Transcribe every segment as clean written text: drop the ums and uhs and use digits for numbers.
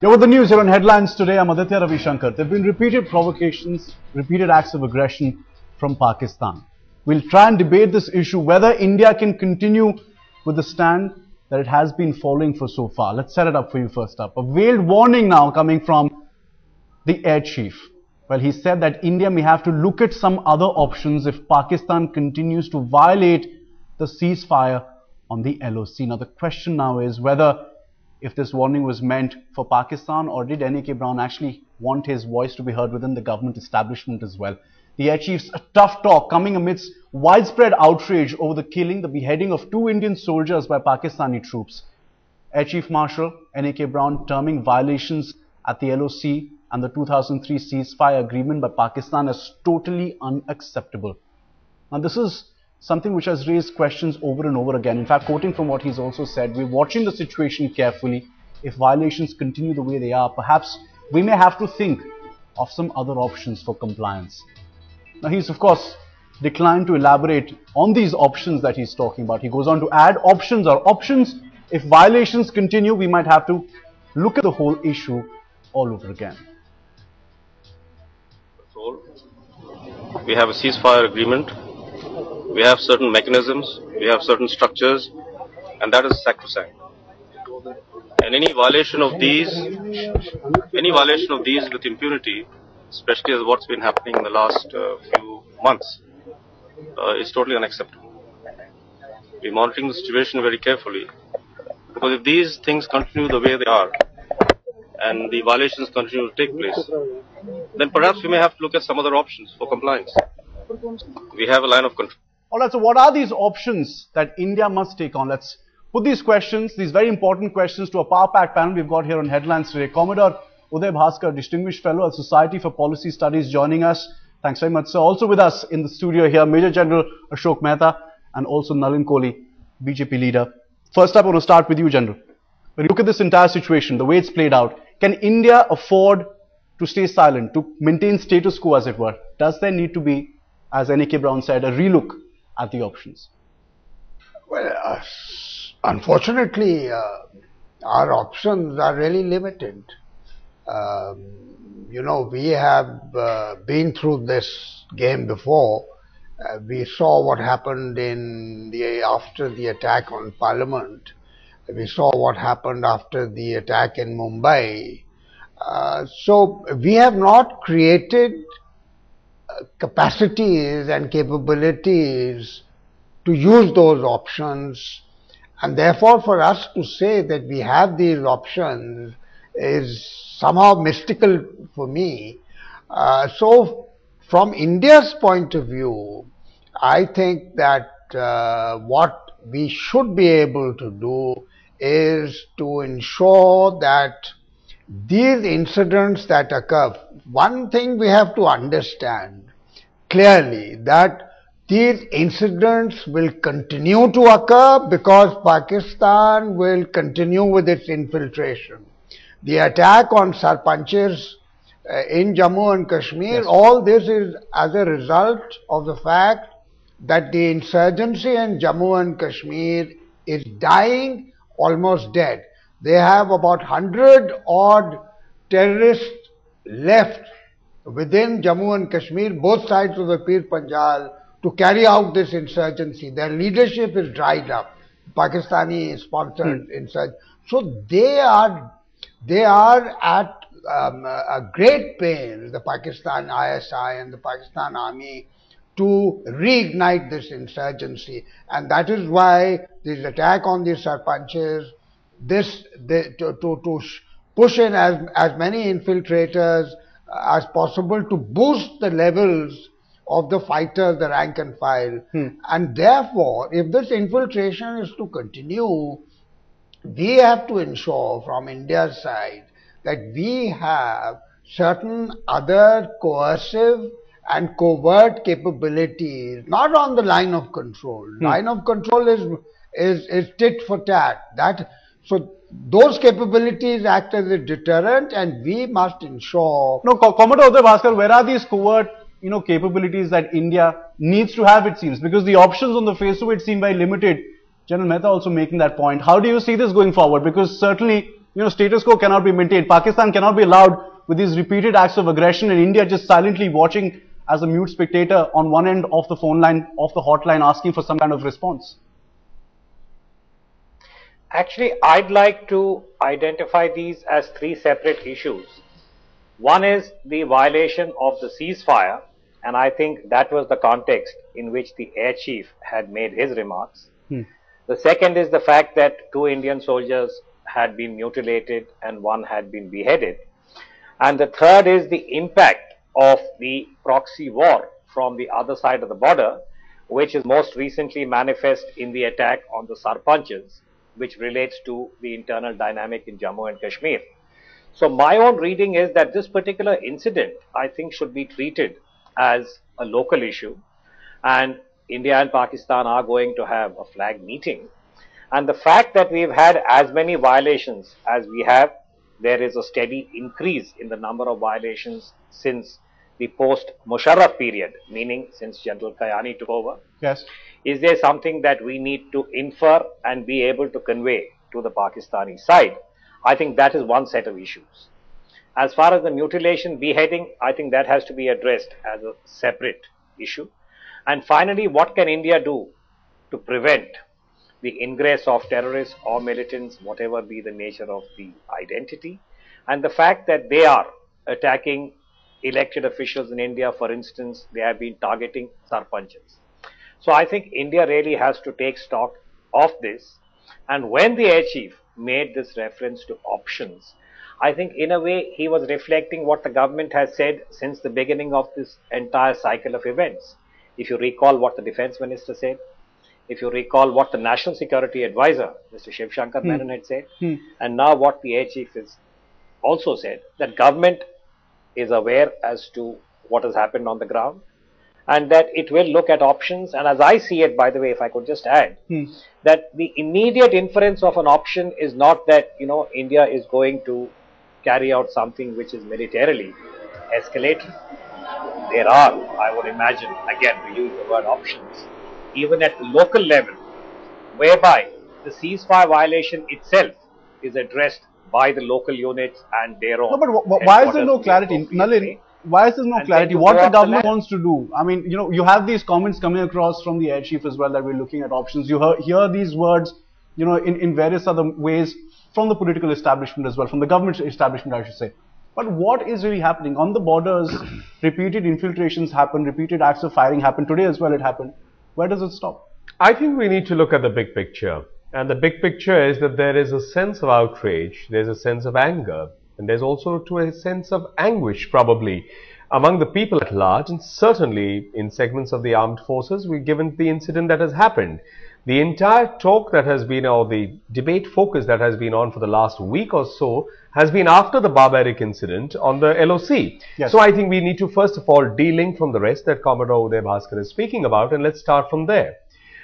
Here with the news here on Headlines today. I'm Aditya Ravi Shankar. There have been repeated provocations, repeated acts of aggression from Pakistan. We'll try and debate this issue, whether India can continue with the stand that it has been following for so far. Let's set it up for you first up. A veiled warning now coming from the Air Chief. Well, he said that India may have to look at some other options if Pakistan continues to violate the ceasefire on the LoC. Now, the question now is whether if this warning was meant for Pakistan, or did Browne actually want his voice to be heard within the government establishment as well. The Air Chief's tough talk coming amidst widespread outrage over the killing, the beheading of 2 Indian soldiers by Pakistani troops. Air Chief Marshal Browne terming violations at the LoC and the 2003 ceasefire agreement by Pakistan as totally unacceptable. Now, this is something which has raised questions over and over again. In fact, quoting from what he's also said, we're watching the situation carefully. If violations continue the way they are, perhaps we may have to think of some other options for compliance. Now, he's of course declined to elaborate on these options that he's talking about. He goes on to add options are options. If violations continue, we might have to look at the whole issue all over again. We have a ceasefire agreement. We have certain mechanisms, we have certain structures, and that is sacrosanct. And any violation of these with impunity, especially as what's been happening in the last few months, is totally unacceptable. We're monitoring the situation very carefully, because if these things continue the way they are, and the violations continue to take place, then perhaps we may have to look at some other options for compliance. We have a line of control. Alright, so what are these options that India must take on? Let's put these questions, these very important questions, to a power-packed panel we've got here on Headlines today. Commodore Uday Bhaskar, Distinguished Fellow at Society for Policy Studies, joining us. Thanks very much, sir. Also with us in the studio here, Major General Ashok Mehta and also Nalin Kohli, BJP leader. First up, I want to start with you, General. When you look at this entire situation, the way it's played out, can India afford to stay silent, to maintain status quo, as it were? Does there need to be, as Browne said, a relook at the options? Well, unfortunately, our options are really limited. You know, we have been through this game before. We saw what happened after the attack on Parliament. We saw what happened after the attack in Mumbai. So we have not created capacities and capabilities to use those options, and therefore for us to say that we have these options is somehow mystical for me. So from India's point of view, I think that what we should be able to do is to ensure that these incidents that occur, one thing we have to understand clearly, that these incidents will continue to occur because Pakistan will continue with its infiltration. The attack on Sarpanches in Jammu and Kashmir, yes, all this is as a result of the fact that the insurgency in Jammu and Kashmir is dying, almost dead. They have about 100 odd terrorists left within Jammu and Kashmir, both sides of the Pir Panjal, to carry out this insurgency. Their leadership is dried up, Pakistani sponsored insurgency. So they are at a great pain, the Pakistan ISI and the Pakistan Army, to reignite this insurgency. And that is why this attack on the Sarpanches, to push in as many infiltrators as possible to boost the levels of the fighters, the rank and file. And therefore, if this infiltration is to continue, we have to ensure from India's side that we have certain other coercive and covert capabilities, not on the line of control. Line of control is tit for tat. So those capabilities act as a deterrent, and we must ensure. No, Commodore Uday Bhaskar, where are these covert, capabilities that India needs to have, it seems? Because the options on the face of it seem very limited. General Mehta also making that point. How do you see this going forward? Because certainly status quo cannot be maintained. Pakistan cannot be allowed with these repeated acts of aggression and India just silently watching as a mute spectator on one end of the phone line, of the hotline, asking for some kind of response. Actually, I'd like to identify these as three separate issues. One is the violation of the ceasefire, and I think that was the context in which the air chief had made his remarks. The second is the fact that 2 Indian soldiers had been mutilated and 1 had been beheaded. And the third is the impact of the proxy war from the other side of the border, which is most recently manifest in the attack on the Sarpanchs, which relates to the internal dynamic in Jammu and Kashmir. So my own reading is that this particular incident, I think, should be treated as a local issue, and India and Pakistan are going to have a flag meeting. And the fact that we've had as many violations as we have, there is a steady increase in the number of violations since the post-Musharraf period, meaning since General Kayani took over. Yes. Is there something that we need to infer and be able to convey to the Pakistani side? I think that is one set of issues. As far as the mutilation, beheading, I think that has to be addressed as a separate issue. And finally, what can India do to prevent the ingress of terrorists or militants, whatever be the nature of the identity? And the fact that they are attacking elected officials in India, for instance, they have been targeting Sarpanchs. So I think India really has to take stock of this. And when the air chief made this reference to options, I think in a way he was reflecting what the government has said since the beginning of this entire cycle of events. If you recall what the defense minister said, if you recall what the national security advisor, Mr. Shiv Shankar Menon, had said, and now what the air chief has also said, that government is aware as to what has happened on the ground, and that it will look at options. And as I see it, by the way, if I could just add, that the immediate inference of an option is not that, India is going to carry out something which is militarily escalating. There are, I would imagine, again, to use the word options, even at the local level, whereby the ceasefire violation itself is addressed by the local units and their own. No, but why is there no clarity? Nalin, why is there no clarity? What the government wants to do? I mean, you have these comments coming across from the air chief as well, that we're looking at options. You hear these words, in various other ways from the political establishment as well, from the government establishment, I should say. But what is really happening? On the borders, repeated infiltrations happen, repeated acts of firing happen. Today as well it happened. Where does it stop? I think we need to look at the big picture. And the big picture is that there is a sense of outrage, there's a sense of anger, and there's also a sense of anguish probably among the people at large, and certainly in segments of the armed forces, given the incident that has happened. The entire talk that has been, or the debate focus that has been on for the last week or so, has been after the barbaric incident on the LoC. Yes. So I think we need to first of all de-link from the rest that Commodore Uday Bhaskar is speaking about, and let's start from there.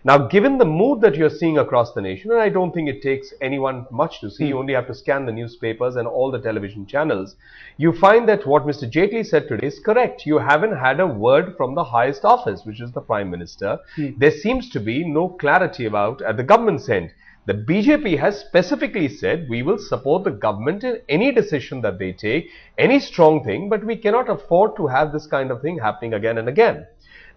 Now, given the mood that you're seeing across the nation, and I don't think it takes anyone much to see, you only have to scan the newspapers and all the television channels, you find that what Mr. Jaitley said today is correct. You haven't had a word from the highest office, which is the Prime Minister. There seems to be no clarity about at the government's end. The BJP has specifically said we will support the government in any decision that they take, any strong thing, but we cannot afford to have this kind of thing happening again and again.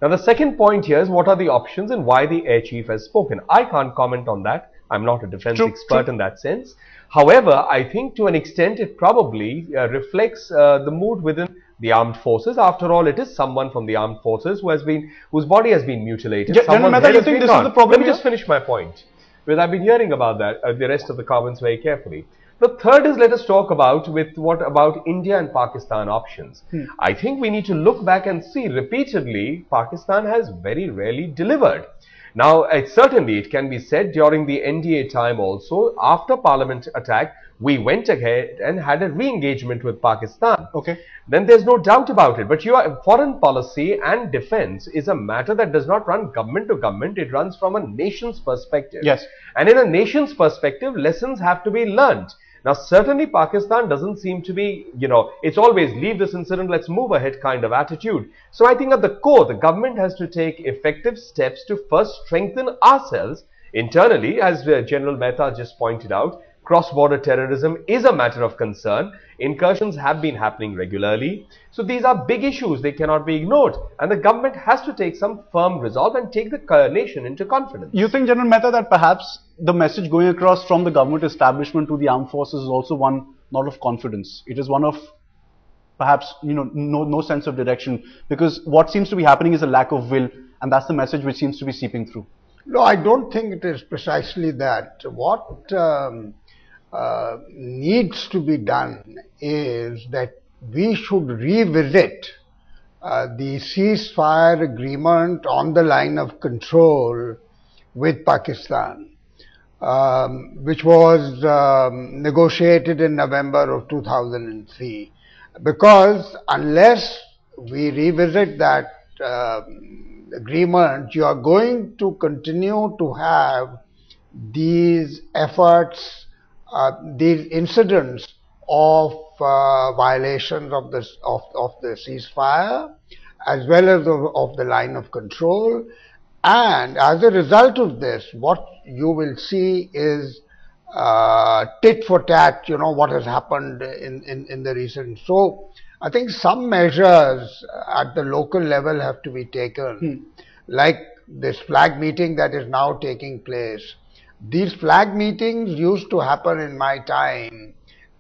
Now, the second point here is what are the options and why the air chief has spoken. I can't comment on that. I'm not a defense expert in that sense. However, I think to an extent it probably reflects the mood within the armed forces. After all, it is someone from the armed forces whose body has been mutilated. Yeah, General Mehta, you think this is the problem? Let me just finish my point, because I've been hearing about that, the rest of the comments very carefully. The third is, let us talk about what about India and Pakistan options. I think we need to look back and see repeatedly Pakistan has very rarely delivered. Now, certainly it can be said during the NDA time also, after Parliament attack, we went ahead and had a re-engagement with Pakistan. Okay. Then there's no doubt about it. But foreign policy and defense is a matter that does not run government to government. It runs from a nation's perspective. Yes. And in a nation's perspective, lessons have to be learned. Now, certainly Pakistan doesn't seem to be, it's always leave this incident, let's move ahead kind of attitude. So I think at the core, the government has to take effective steps to first strengthen ourselves internally, as General Mehta just pointed out, cross-border terrorism is a matter of concern. Incursions have been happening regularly. So these are big issues. They cannot be ignored. And the government has to take some firm resolve and take the nation into confidence. You think, General Mehta, that perhaps the message going across from the government establishment to the armed forces is also one not of confidence? It is one of perhaps, no sense of direction, because what seems to be happening is a lack of will, and that's the message which seems to be seeping through. No, I don't think it is precisely that. What needs to be done is that we should revisit the ceasefire agreement on the line of control with Pakistan, which was negotiated in November of 2003. Because unless we revisit that agreement, you are going to continue to have these efforts, these incidents of violations of the ceasefire as well as of the line of control. And as a result of this, what you will see is tit for tat, what has happened in the recent. So I think some measures at the local level have to be taken, like this flag meeting that is now taking place. These flag meetings used to happen in my time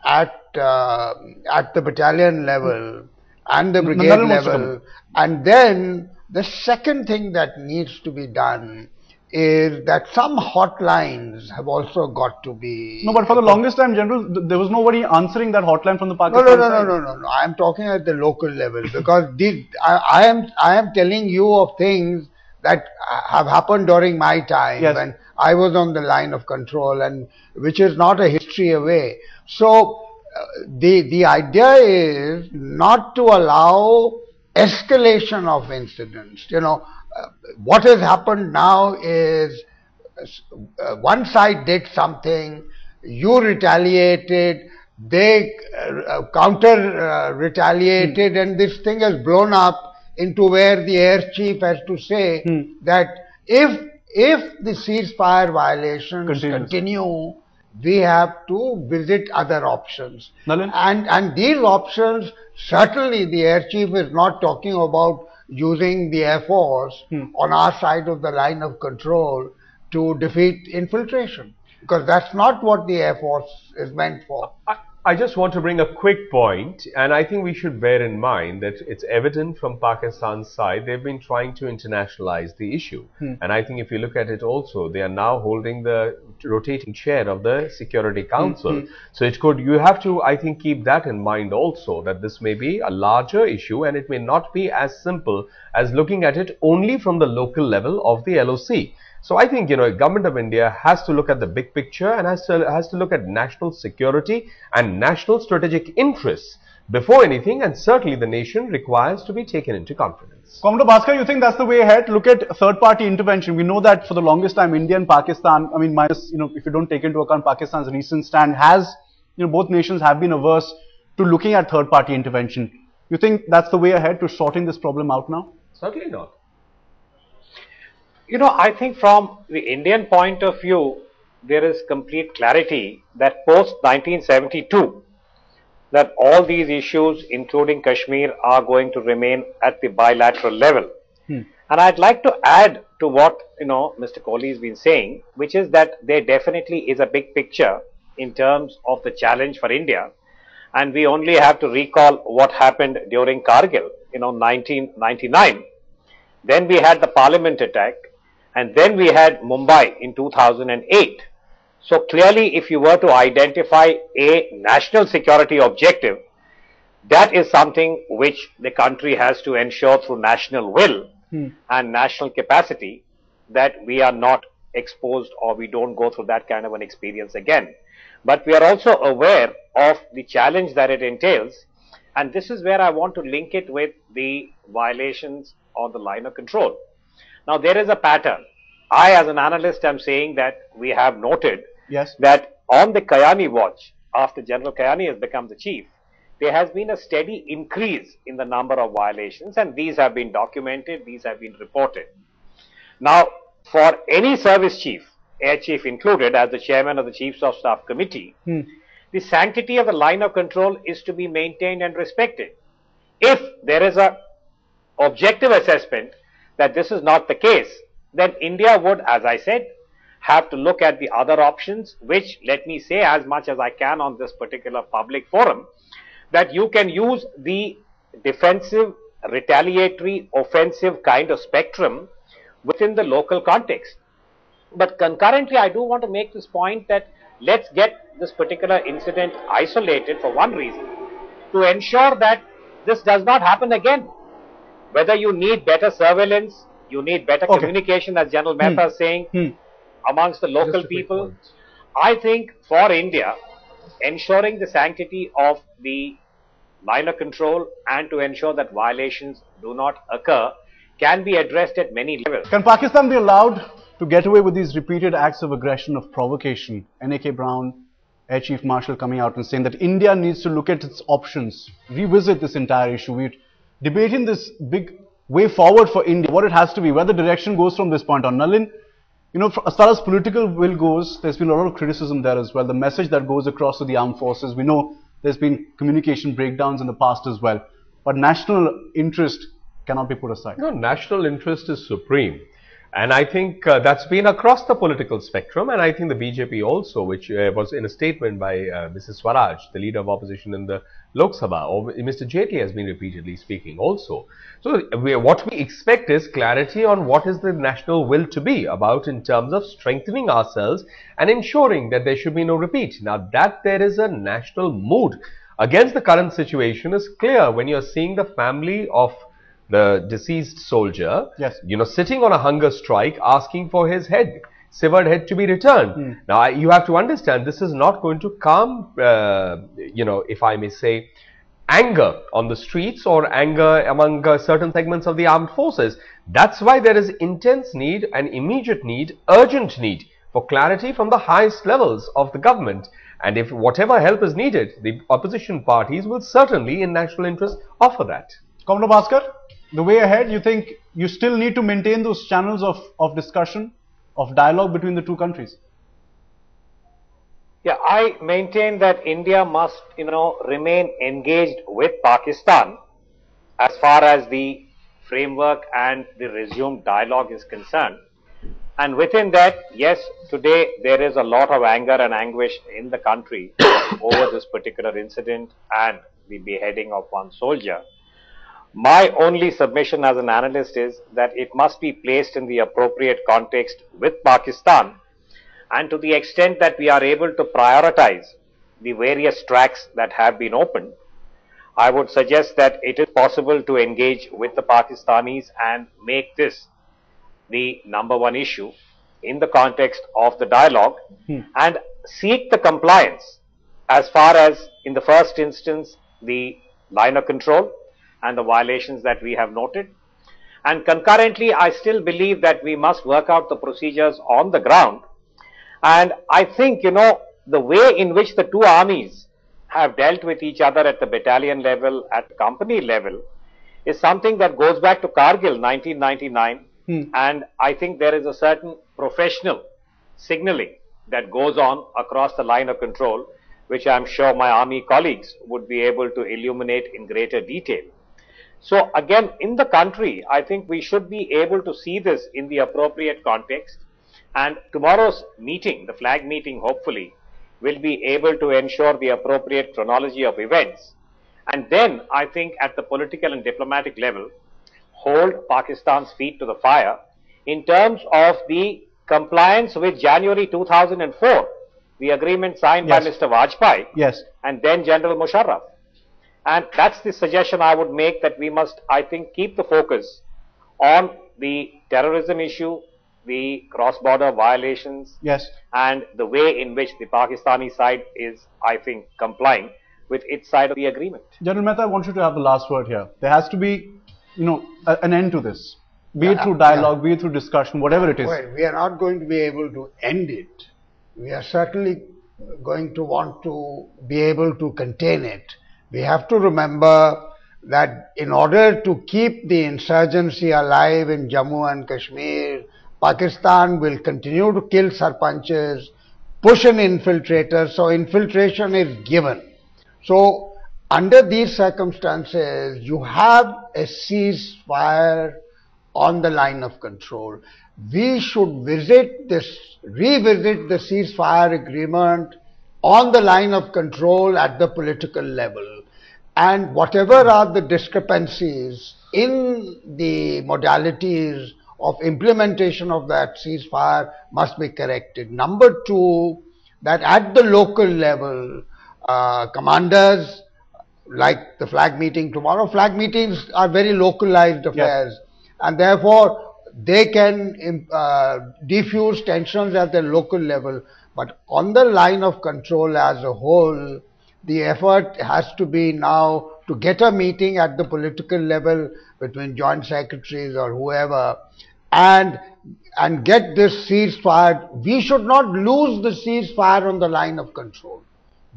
at the battalion level and the brigade level. And then the second thing that needs to be done is that some hotlines have also got to be... No, but for the longest time, General, there was nobody answering that hotline from the Pakistan side. No. I am talking at the local level, because I am telling you of things that have happened during my time, yes, when I was on the line of control, and which is not a history away. So the idea is not to allow escalation of incidents. What has happened now is one side did something, you retaliated, they counter retaliated, and this thing has blown up into where the air chief has to say that if the ceasefire violations continue, we have to visit other options. And these options, certainly the air chief is not talking about using the air force on our side of the line of control to defeat infiltration, because that's not what the air force is meant for. I just want to bring a quick point, and I think we should bear in mind that it's evident from Pakistan's side they've been trying to internationalize the issue. And I think if you look at it also, they are now holding the rotating chair of the Security Council. So you have to, I think, keep that in mind also, that this may be a larger issue and it may not be as simple as looking at it only from the local level of the LoC. So I think, Government of India has to look at the big picture and has to look at national security and national strategic interests before anything, and certainly the nation requires to be taken into confidence. Commodore Bhaskar, you think that's the way ahead? Look at third-party intervention. We know that for the longest time, India and Pakistan, minus, if you don't take into account Pakistan's recent stand, has, both nations have been averse to looking at third-party intervention. You think that's the way ahead to sorting this problem out now? Certainly not. I think from the Indian point of view, there is complete clarity that post 1972, that all these issues, including Kashmir, are going to remain at the bilateral level. And I'd like to add to what, Mr. Kohli has been saying, which is that there definitely is a big picture in terms of the challenge for India. And we only have to recall what happened during Kargil, 1999. Then we had the Parliament attack. And then we had Mumbai in 2008. So clearly, if you were to identify a national security objective, that is something which the country has to ensure through national will and national capacity, that we are not exposed or we don't go through that kind of an experience again. But we are also aware of the challenge that it entails. And this is where I want to link it with the violations on the line of control. Now, there is a pattern. I, as an analyst, am saying that we have noted that on the Kayani watch, after General Kayani has become the chief, there has been a steady increase in the number of violations, and these have been documented, these have been reported. Now, for any service chief, Air Chief included, as the chairman of the Chiefs of Staff Committee, the sanctity of the line of control is to be maintained and respected. If there is a objective assessment that this is not the case, then India would, as I said, have to look at the other options, which, let me say as much as I can on this particular public forum, that you can use the defensive, retaliatory, offensive kind of spectrum within the local context. But concurrently, I do want to make this point that let's get this particular incident isolated for one reason, to ensure that this does not happen again. Whether you need better surveillance, you need better communication, as General Mehta is saying, amongst the local people. I think for India, ensuring the sanctity of the line of control and to ensure that violations do not occur can be addressed at many levels. Can Pakistan be allowed to get away with these repeated acts of aggression, of provocation? NAK Browne, Air Chief Marshal coming out and saying that India needs to look at its options, revisit this entire issue. We're debating this big way forward for India, what it has to be, where the direction goes from this point on. Nalin, you know, as far as political will goes, there's been a lot of criticism there as well. The message that goes across to the armed forces, we know there's been communication breakdowns in the past as well. But national interest cannot be put aside. No, national interest is supreme. And I think that's been across the political spectrum, and I think the BJP also, which was in a statement by Mrs. Swaraj, the leader of opposition in the LoC Sabha, or Mr. Jaitley has been repeatedly speaking also. So what we expect is clarity on what is the national will to be about in terms of strengthening ourselves and ensuring that there should be no repeat. Now that there is a national mood against the current situation is clear when you're seeing the family of the deceased soldier, you know, sitting on a hunger strike, asking for his head, severed head, to be returned. Now, you have to understand, this is not going to calm, you know, if I may say, anger on the streets or anger among certain segments of the armed forces. That's why there is intense need, an immediate need, urgent need for clarity from the highest levels of the government. And if whatever help is needed, the opposition parties will certainly, in national interest, offer that. Comrade Bhaskar, the way ahead, you think you still need to maintain those channels of discussion, of dialogue between the two countries? Yeah, I maintain that India must, you know, remain engaged with Pakistan as far as the framework and the resumed dialogue is concerned. And within that, yes, today there is a lot of anger and anguish in the country over this particular incident and the beheading of one soldier. My only submission as an analyst is that it must be placed in the appropriate context with Pakistan, and to the extent that we are able to prioritize the various tracks that have been opened, I would suggest that it is possible to engage with the Pakistanis and make this the number one issue in the context of the dialogue and seek the compliance as far as, in the first instance, the line of control and the violations that we have noted. And concurrently, I still believe that we must work out the procedures on the ground. And I think, you know, the way in which the two armies have dealt with each other at the battalion level, at the company level, is something that goes back to Kargil 1999. And I think there is a certain professional signaling that goes on across the line of control, which I'm sure my army colleagues would be able to illuminate in greater detail. So again, in the country, I think we should be able to see this in the appropriate context. And tomorrow's meeting, the flag meeting, hopefully, will be able to ensure the appropriate chronology of events. And then I think at the political and diplomatic level, hold Pakistan's feet to the fire in terms of the compliance with January 2004, the agreement signed by Mr. Vajpayee and then General Musharraf. And that's the suggestion I would make, that we must, I think, keep the focus on the terrorism issue, the cross-border violations, and the way in which the Pakistani side is, I think, complying with its side of the agreement. General Mehta, I want you to have the last word here. There has to be, you know, an end to this, be it through dialogue, be it through discussion, whatever it is. Well, we are not going to be able to end it. We are certainly going to want to be able to contain it. We have to remember that in order to keep the insurgency alive in Jammu and Kashmir Pakistan will continue to kill sarpanches, push in infiltrators, so infiltration is given. So under these circumstances, you have a ceasefire on the line of control. We should revisit the ceasefire agreement on the line of control at the political level. And whatever are the discrepancies in the modalities of implementation of that ceasefire must be corrected. Number two, that at the local level, commanders, like the flag meeting tomorrow, flag meetings are very localized affairs, and therefore they can diffuse tensions at the local level. But on the line of control as a whole, the effort has to be now to get a meeting at the political level between joint secretaries or whoever, and get this ceasefire. We should not lose the ceasefire on the line of control.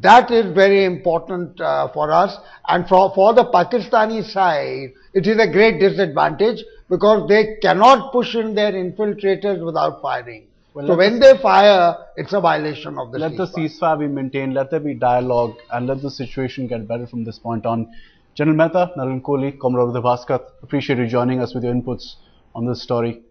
That is very important for us, and for the Pakistani side, it is a great disadvantage because they cannot push in their infiltrators without firing. Well, so when they fire, it's a violation of the ceasefire. Let the ceasefire be maintained, let there be dialogue, and let the situation get better from this point on. General Mehta, Narendra Kohli, Comrade Bhaskar, appreciate you joining us with your inputs on this story.